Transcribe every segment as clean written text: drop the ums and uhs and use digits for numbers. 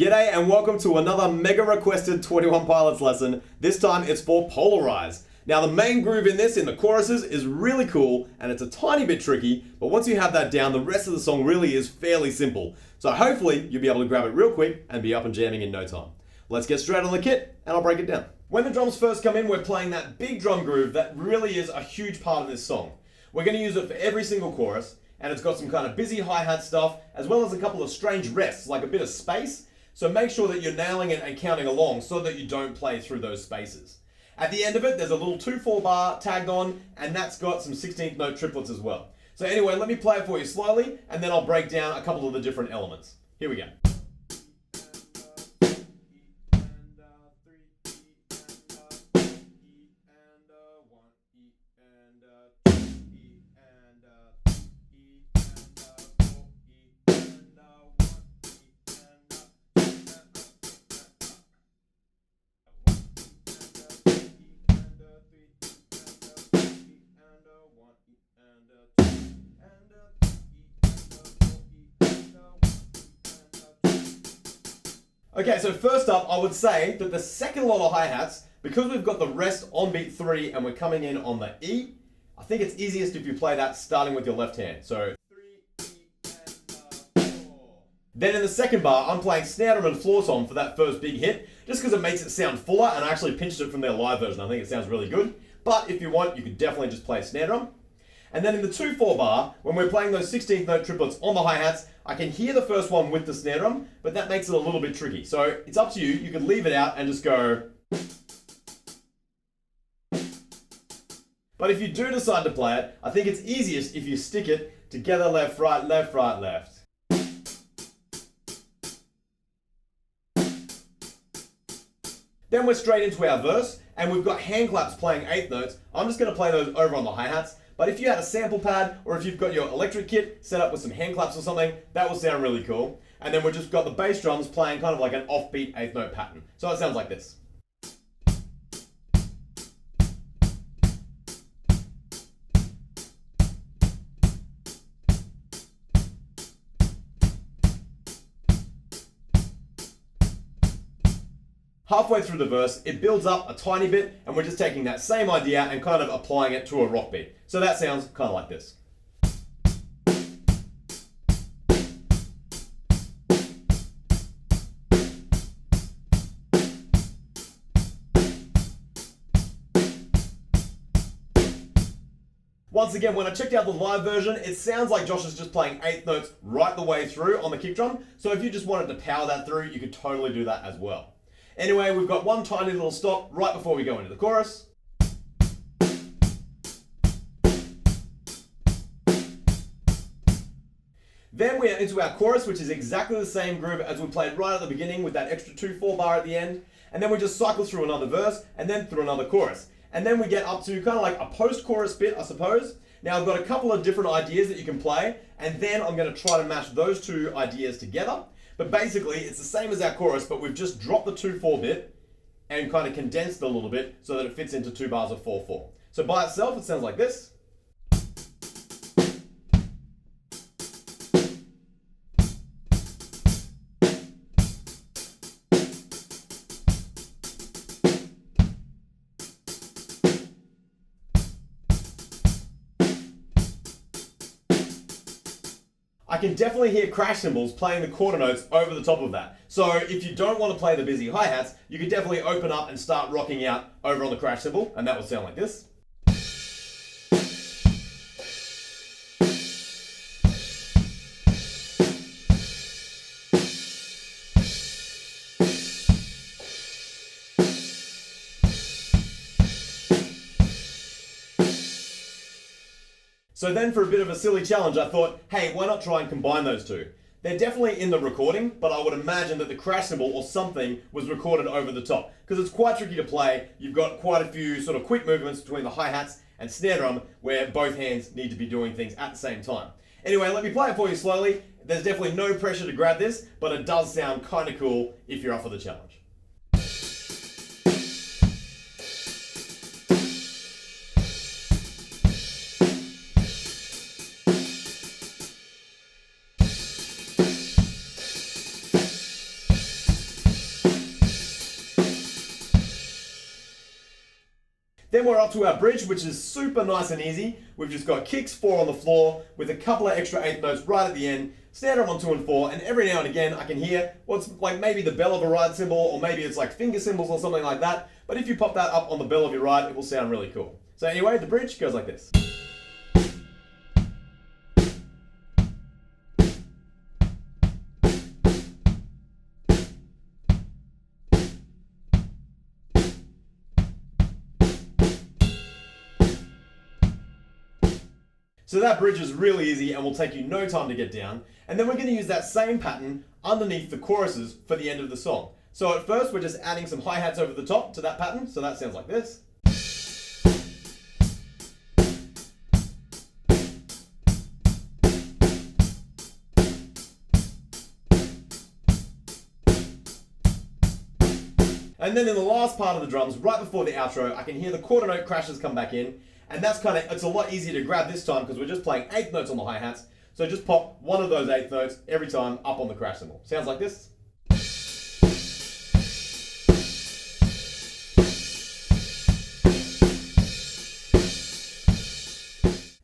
G'day and welcome to another mega requested 21 Pilots lesson. This time it's for Polarize. Now the main groove in this, in the choruses, is really cool and it's a tiny bit tricky, but once you have that down, the rest of the song really is fairly simple. So hopefully you'll be able to grab it real quick and be up and jamming in no time. Let's get straight on the kit and I'll break it down. When the drums first come in, we're playing that big drum groove that really is a huge part of this song. We're going to use it for every single chorus, and it's got some kind of busy hi-hat stuff, as well as a couple of strange rests, like a bit of space. So make sure that you're nailing it and counting along so that you don't play through those spaces. At the end of it, there's a little 2/4 bar tagged on, and that's got some 16th note triplets as well. So anyway, let me play it for you slowly, and then I'll break down a couple of the different elements. Here we go. Okay, so first up, I would say that the second lot of hi-hats, because we've got the rest on beat 3 and we're coming in on the E, I think it's easiest if you play that starting with your left hand. So 3, E, and 4. Then in the second bar, I'm playing snare drum and floor tom for that first big hit, just because it makes it sound fuller, and I actually pinched it from their live version. I think it sounds really good. But if you want, you could definitely just play snare drum. And then in the 2/4 bar, when we're playing those 16th note triplets on the hi-hats, I can hear the first one with the snare drum, but that makes it a little bit tricky. So it's up to you. You can leave it out and just go. But if you do decide to play it, I think it's easiest if you stick it together, left, right, left, right, left. Then we're straight into our verse, and we've got hand claps playing 8th notes. I'm just going to play those over on the hi-hats. But if you had a sample pad, or if you've got your electric kit set up with some hand claps or something, that will sound really cool. And then we've just got the bass drums playing kind of like an offbeat 8th note pattern. So it sounds like this. Halfway through the verse, it builds up a tiny bit, and we're just taking that same idea and kind of applying it to a rock beat. So that sounds kind of like this. Once again, when I checked out the live version, it sounds like Josh is just playing 8th notes right the way through on the kick drum. So if you just wanted to power that through, you could totally do that as well. Anyway, we've got one tiny little stop right before we go into the chorus. Then we are into our chorus, which is exactly the same groove as we played right at the beginning with that extra 2/4 bar at the end. And then we just cycle through another verse and then through another chorus. And then we get up to kind of like a post-chorus bit, I suppose. Now I've got a couple of different ideas that you can play, and then I'm going to try to mash those two ideas together. But basically, it's the same as our chorus, but we've just dropped the 2/4 bit and kind of condensed it a little bit so that it fits into 2 bars of 4/4. So by itself, it sounds like this. I can definitely hear crash cymbals playing the quarter notes over the top of that. So if you don't want to play the busy hi-hats, you could definitely open up and start rocking out over on the crash cymbal, and that will sound like this. So then for a bit of a silly challenge, I thought, hey, why not try and combine those two? They're definitely in the recording, but I would imagine that the crash cymbal or something was recorded over the top, because it's quite tricky to play. You've got quite a few sort of quick movements between the hi-hats and snare drum where both hands need to be doing things at the same time. Anyway, let me play it for you slowly. There's definitely no pressure to grab this, but it does sound kind of cool if you're up for the challenge. Then we're up to our bridge, which is super nice and easy. We've just got kicks 4 on the floor with a couple of extra 8th notes right at the end, standard on 2 and 4, and every now and again I can hear what's like maybe the bell of a ride cymbal, or maybe it's like finger cymbals or something like that. But if you pop that up on the bell of your ride, it will sound really cool. So anyway, the bridge goes like this. So that bridge is really easy and will take you no time to get down. And then we're going to use that same pattern underneath the choruses for the end of the song. So at first we're just adding some hi-hats over the top to that pattern. So that sounds like this. And then in the last part of the drums, right before the outro, I can hear the quarter note crashes come back in. And that's it's a lot easier to grab this time because we're just playing 8th notes on the hi-hats. So just pop one of those 8th notes every time up on the crash cymbal. Sounds like this.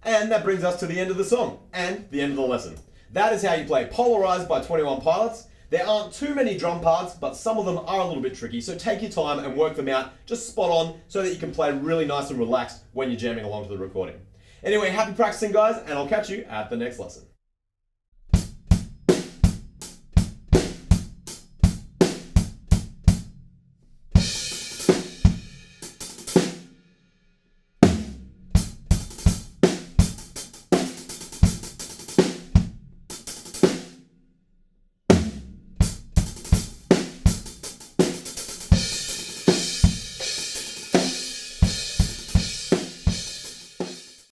And that brings us to the end of the song and the end of the lesson. That is how you play Polarize by 21 Pilots. There aren't too many drum parts, but some of them are a little bit tricky, so take your time and work them out just spot on so that you can play really nice and relaxed when you're jamming along to the recording. Anyway, happy practicing guys, and I'll catch you at the next lesson.